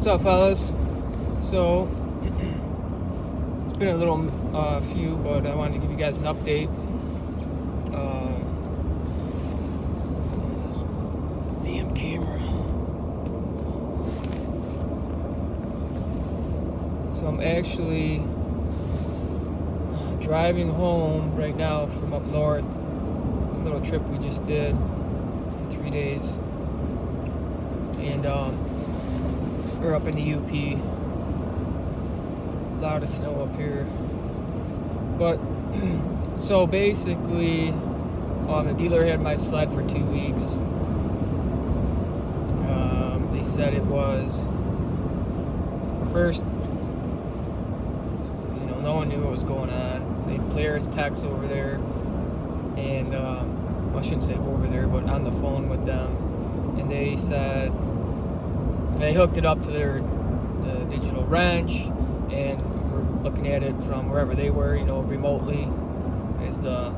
What's up, fellas? So, it's been a little few, but I wanted to give you guys an update. Damn camera. So I'm actually driving home right now from up north. A little trip we just did for 3 days, and we're up in the UP. A lot of snow up here. But so basically, the dealer had my sled for 2 weeks. They said it was first. No one knew what was going on. They players text over there, and I shouldn't say over there, but on the phone with them, and they said they hooked it up to the digital wrench, and we're looking at it from wherever they were, remotely, as the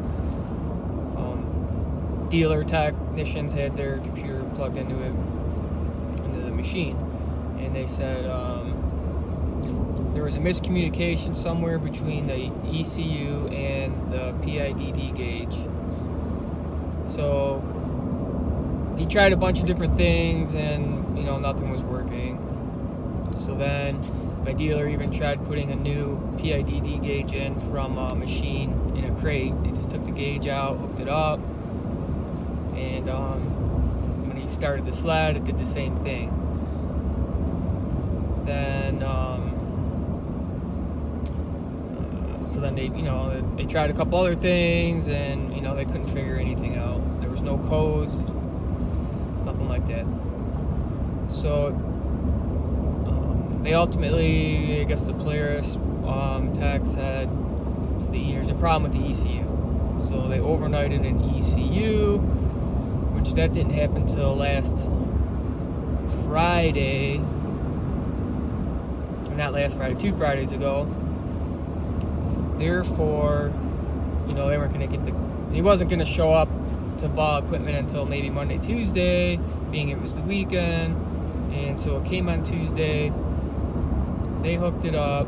dealer technicians had their computer plugged into the machine, and they said there was a miscommunication somewhere between the ECU and the PIDD gauge. So he tried a bunch of different things, and nothing was working. So then my dealer even tried putting a new PIDD gauge in from a machine in a crate. He just took the gauge out, hooked it up, and when he started the sled, it did the same thing. Then so then they tried a couple other things, and they couldn't figure anything out. There was no codes, nothing like that. So they ultimately, I guess the Polaris tech said there's a problem with the ECU. So they overnighted an ECU, which that didn't happen till last Friday. Not last Friday, 2 Fridays ago. Therefore, they weren't going to he wasn't going to show up to ball equipment until maybe Monday, Tuesday, being it was the weekend. And so it came on Tuesday. They hooked it up.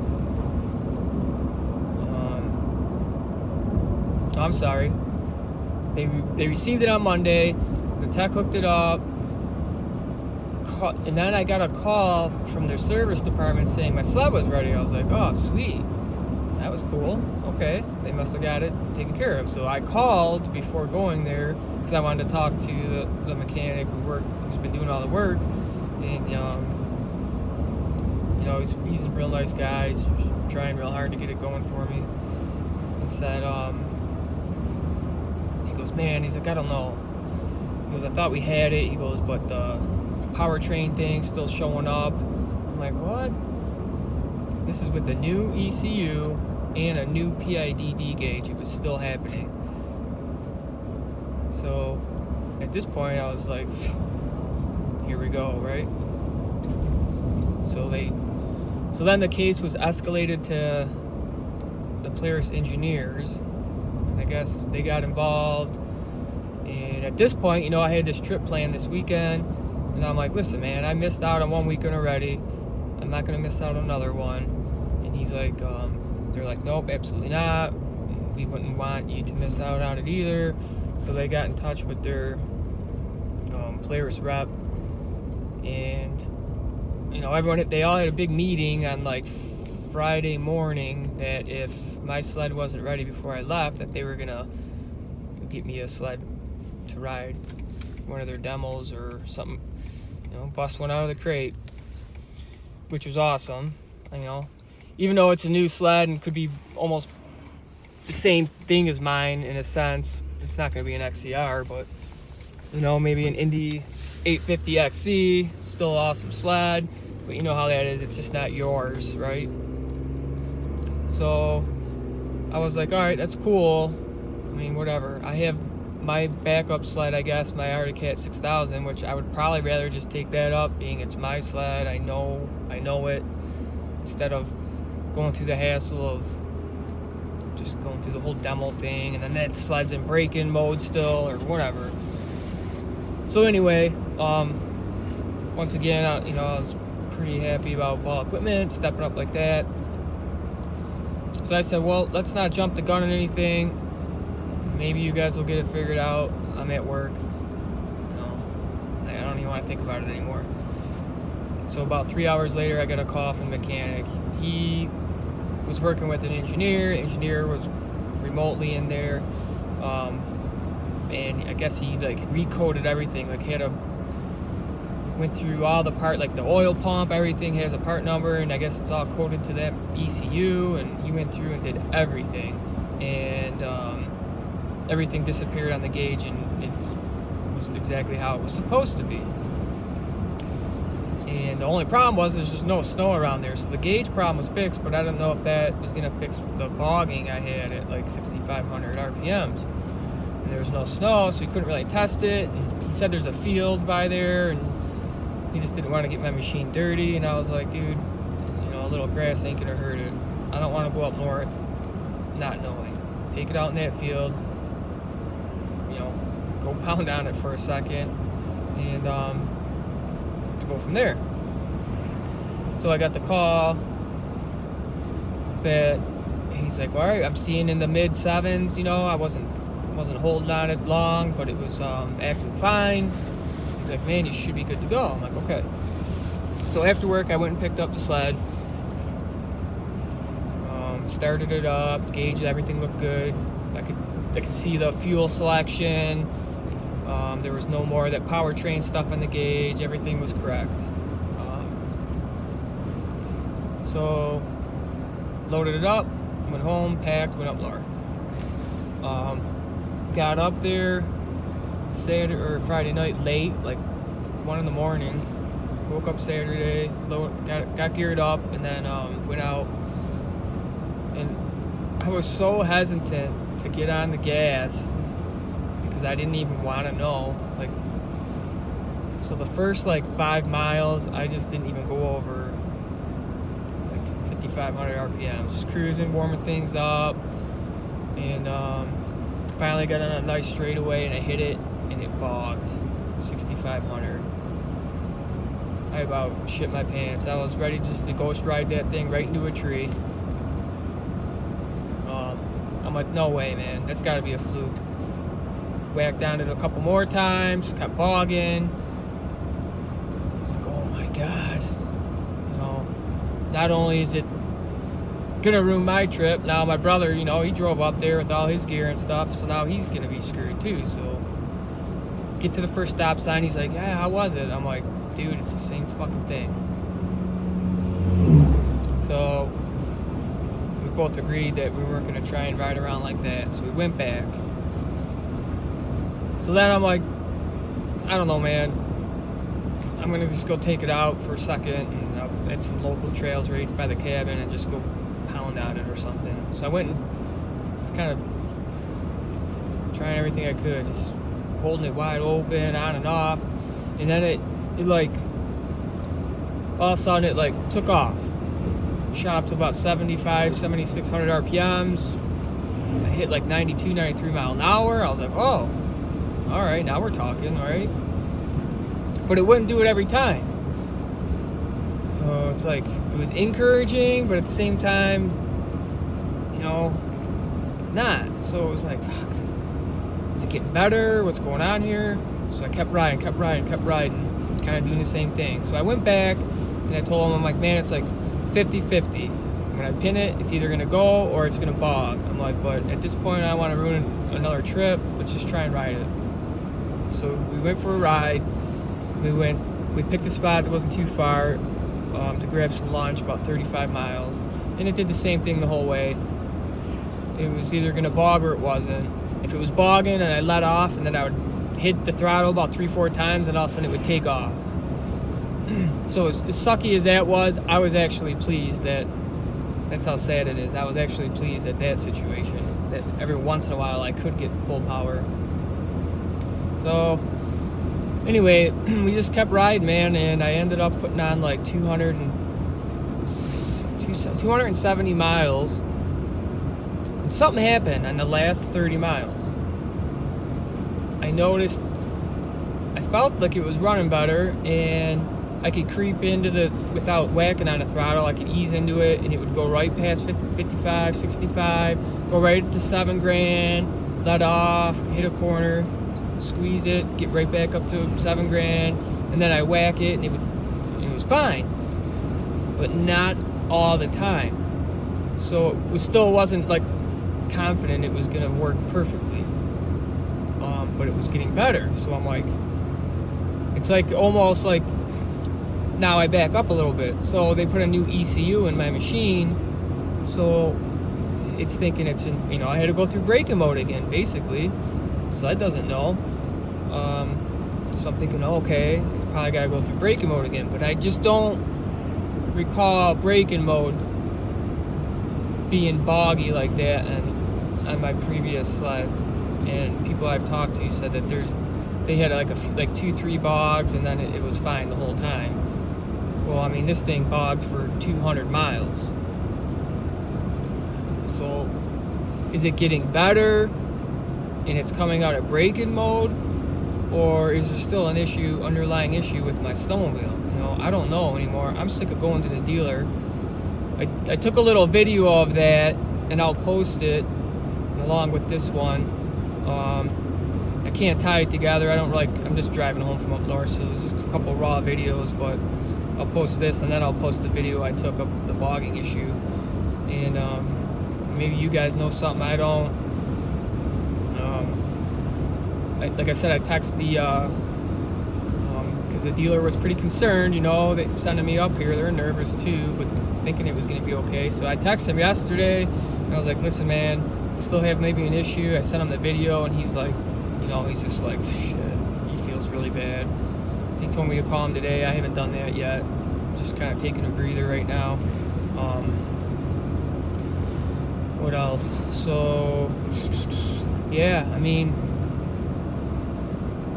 I'm sorry. They received it on Monday. The tech hooked it up. And then I got a call from their service department saying my sled was ready. I was like, oh, sweet. That was cool. Okay, they must have got it taken care of. So I called before going there because I wanted to talk to the mechanic who's been doing all the work. And he's a real nice guy. He's trying real hard to get it going for me. And said, he goes, man, he's like, I don't know. He goes, I thought we had it. He goes, but the powertrain thing still showing up. I'm like, what? This is with the new ECU and a new PIDD gauge. It was still happening. So at this point I was like, here we go, right? So then the case was escalated to the Polaris engineers. I guess they got involved, and at this point, I had this trip planned this weekend. And I'm like, listen, man, I missed out on one weekend already. I'm not going to miss out on another one. And he's like, they're like, nope, absolutely not. We wouldn't want you to miss out on it either. So they got in touch with their Polaris rep. And, they all had a big meeting on like Friday morning that if my sled wasn't ready before I left, that they were going to get me a sled to ride, one of their demos or something. Bust one out of the crate, which was awesome. Even though it's a new sled and could be almost the same thing as mine in a sense, it's not going to be an XCR, but maybe an Indy 850 XC, still an awesome sled. But you know how that is; it's just not yours, right? So I was like, all right, that's cool. Whatever. I have my backup sled, I guess, my Arctic Cat 6000, which I would probably rather just take that up, being it's my sled. I know it, instead of going through the hassle of just going through the whole demo thing, and then that sled's in break-in mode still, or whatever. So anyway, once again, I was pretty happy about ball equipment, stepping up like that. So I said, well, let's not jump the gun on anything. Maybe you guys will get it figured out. I'm at work. I don't even want to think about it anymore. So about 3 hours later, I got a call from the mechanic. He was working with an engineer. The engineer was remotely in there. And I guess he like recoded everything. Like went through all the part, like the oil pump, everything has a part number, and I guess it's all coded to that ECU, and he went through and did everything, and everything disappeared on the gauge, and it was exactly how it was supposed to be. And the only problem was there's just no snow around there, so the gauge problem was fixed, but I don't know if that was going to fix the bogging I had at like 6,500 RPMs. And there was no snow, so he couldn't really test it, and he said there's a field by there, and he just didn't want to get my machine dirty. And I was like, dude, a little grass ain't gonna hurt it. I don't want to go up north not knowing. Take it out in that field, go pound on it for a second, and to go from there. So I got the call that he's like, all right, I'm seeing in the mid 7s. I wasn't holding on it long, but it was acting fine. He's like, man, you should be good to go. I'm like, okay. So after work, I went and picked up the sled. Started it up, gauge, everything looked good. I could see the fuel selection. There was no more of that powertrain stuff on the gauge. Everything was correct. So loaded it up, went home, packed, went up north. Got up there Saturday or Friday night late, like 1 in the morning. Woke up Saturday, got geared up, and then went out. And I was so hesitant to get on the gas because I didn't even want to know. So the first 5 miles, I just didn't even go over 5,500 RPMs. Just cruising, warming things up, and finally got on a nice straightaway, and I hit it, and it bogged 6,500. I about shit my pants. I was ready just to ghost ride that thing right into a tree. I'm like, no way, man. That's got to be a fluke. Whacked on it a couple more times, kept bogging. I was like, oh my God. Not only is it gonna ruin my trip, now my brother, he drove up there with all his gear and stuff, so now he's gonna be screwed too. So get to the first stop sign, he's like, yeah, how was it? I'm like, dude, it's the same fucking thing. So we both agreed that we weren't gonna try and ride around like that, so we went back. So then I'm like, I don't know, man, I'm gonna just go take it out for a second, and I'll hit some local trails right by the cabin and just go pound on it or something. So I went and just kind of trying everything I could, just holding it wide open, on and off, and then it all of a sudden it took off. Shot up to about 7,600 RPMs. I hit 92, 93 mile an hour. I was like, oh, all right, now we're talking, all right. But it wouldn't do it every time. So it's it was encouraging, but at the same time, not. So it was like, fuck, is it getting better? What's going on here? So I kept riding, kind of doing the same thing. So I went back and I told him, I'm like, man, it's 50-50. When I pin it, it's either gonna go or it's gonna bog. I'm like, but at this point, I don't want to ruin another trip. Let's just try and ride it. So we went for a ride. We picked a spot that wasn't too far to grab some lunch, about 35 miles. And it did the same thing the whole way. It was either going to bog or it wasn't. If it was bogging and I let off, and then I would hit the throttle about 3-4 times, and all of a sudden it would take off. So as sucky as that was, I was actually pleased that's how sad it is. I was actually pleased at that situation, that every once in a while I could get full power. So anyway, we just kept riding, man, and I ended up putting on 270 miles. And something happened on the last 30 miles. I noticed, I felt like it was running better, and I could creep into this without whacking on the throttle. I could ease into it, and it would go right past 55, 65, go right to 7 grand, let off, hit a corner, squeeze it, get right back up to 7 grand, and then I whack it, and it was fine, but not all the time. So it still wasn't like confident it was gonna work perfectly, but it was getting better. So I'm like, it's like almost like now I back up a little bit. So they put a new ECU in my machine, so it's thinking it's in, you know, I had to go through braking mode again, basically. Sled doesn't know. So I'm thinking, oh, okay, it's probably gotta go through braking mode again, but I just don't recall braking mode being boggy like that and on my previous Sled. And people I've talked to said that they had like 2-3 bogs, and then it was fine the whole time. Well, I mean, this thing bogged for 200 miles. So is it getting better and it's coming out of braking mode, or is there still an underlying issue with my stone wheel? You know, I don't know anymore. I'm sick of going to the dealer. I took a little video of that, and I'll post it along with this one. I can't tie it together. I'm just driving home from up north, so there's just a couple raw videos, but I'll post this, and then I'll post the video I took of the bogging issue. And maybe you guys know something I don't. Like I said, I texted because the dealer was pretty concerned, you know, they sending me up here. They're nervous too, but thinking it was going to be okay. So I texted him yesterday, and I was like, listen, man, I still have maybe an issue. I sent him the video, and he's like, you know, he's just like, shit, he feels really bad. So he told me to call him today. I haven't done that yet. Just kind of taking a breather right now. What else? So, yeah, I mean,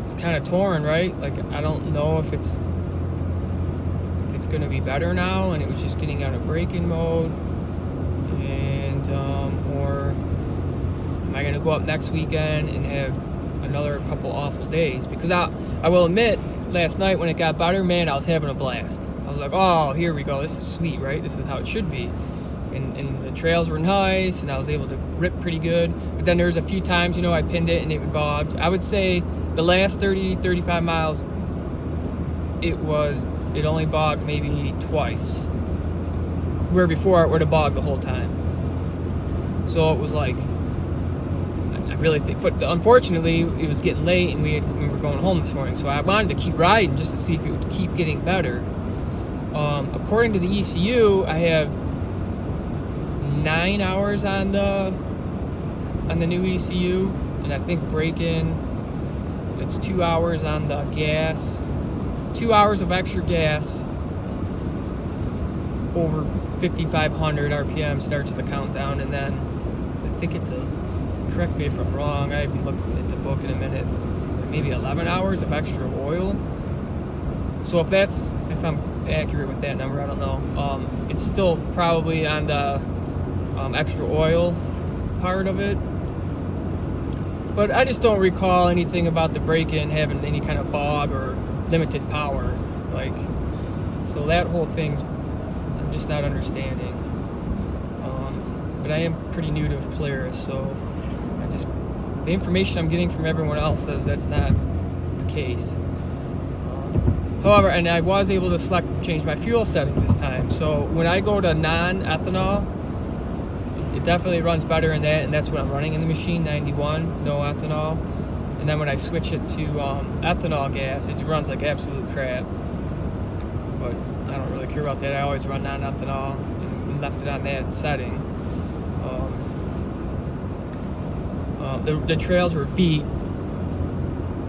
it's kind of torn, right? Like, I don't know if it's going to be better now, and it was just getting out of braking mode, and or am I going to go up next weekend and have another couple awful days? Because I will admit, last night when it got better, man, I was having a blast. I was like, oh, here we go. This is sweet, right? This is how it should be. And the trails were nice, and I was able to rip pretty good. But then there's a few times, you know, I pinned it and it would bog. I would say the last 35 miles, it only bogged maybe twice, where before it would have bogged the whole time. So it was like, I really think, but unfortunately it was getting late, and we were going home this morning, so I wanted to keep riding just to see if it would keep getting better. According to the ECU, I have 9 hours on the new ECU, and I think braking, it's 2 hours on the gas, 2 hours of extra gas over 5,500 RPM starts the countdown, and then I think it's correct me if I'm wrong, I haven't looked at the book in a minute, it's like maybe 11 hours of extra oil. So if I'm accurate with that number, I don't know. It's still probably on the extra oil part of it, but I just don't recall anything about the braking having any kind of bog or limited power, like, so that whole thing's I'm just not understanding. But I am pretty new to Polaris, so the information I'm getting from everyone else says that's not the case. However, and I was able to change my fuel settings this time, so when I go to non-ethanol, it definitely runs better in that, and that's what I'm running in the machine, 91, no ethanol. And then when I switch it to ethanol gas, it runs like absolute crap. But I don't really care about that. I always run non-ethanol and left it on that setting. The trails were beat.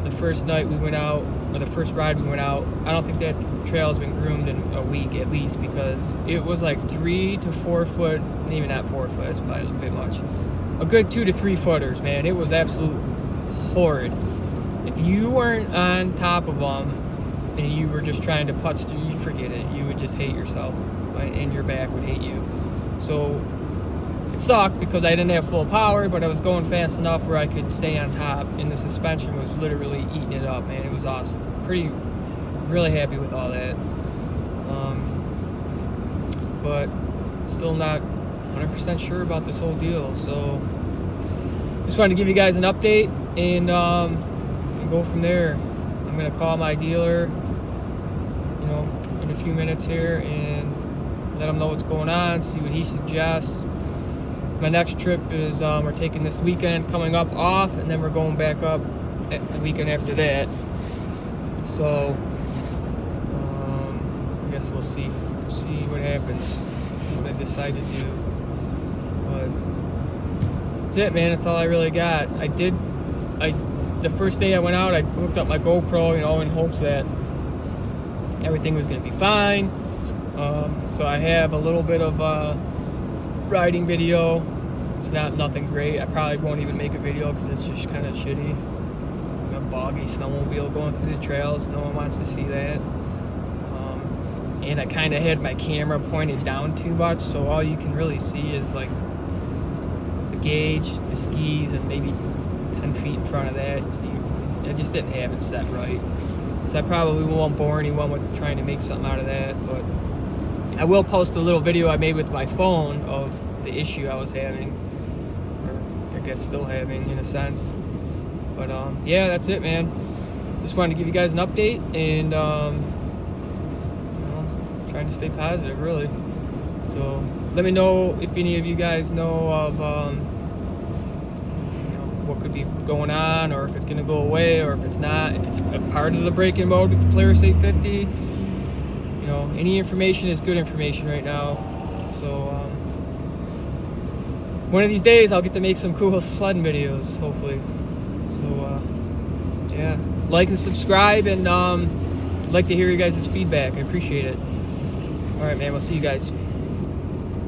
The first night we went out, or the first ride we went out, I don't think that trail's been groomed in a week at least, because it was like 3 to 4 foot, maybe not 4 foot, it's probably a bit much. A good 2 to 3 footers, man. It was absolute horrid. If you weren't on top of them and you were just trying to putz through, you forget it. You would just hate yourself, and your back would hate you. So it sucked because I didn't have full power, but I was going fast enough where I could stay on top, and the suspension was literally eating it up, man. It was awesome. Really happy with all that. But still not 100% sure about this whole deal. So just wanted to give you guys an update and go from there. I'm gonna call my dealer, in a few minutes here and let him know what's going on, see what he suggests. My next trip is we're taking this weekend coming up off, and then we're going back up the weekend after that. So I guess we'll see what happens, what I decide to do. But that's it, man. That's all I really got. The first day I went out, I hooked up my GoPro, in hopes that everything was going to be fine. So I have a little bit of riding video. It's nothing great. I probably won't even make a video because it's just kind of shitty. A boggy snowmobile going through the trails. No one wants to see that. And I kind of had my camera pointed down too much, so all you can really see is like the gauge, the skis, and maybe 10 feet in front of that. So I just didn't have it set right. So I probably won't bore anyone with trying to make something out of that. But I will post a little video I made with my phone of the issue I was having, or I guess still having in a sense. But yeah, that's it, man. Just wanted to give you guys an update and trying to stay positive, really. So let me know if any of you guys know of what could be going on, or if it's gonna go away, or if it's not, if it's a part of the break-in mode with the Polaris 850. Any information is good information right now. So one of these days I'll get to make some cool sledding videos, hopefully. So yeah, like and subscribe, and I'd like to hear you guys' feedback. I appreciate it. All right, man, we'll see you guys.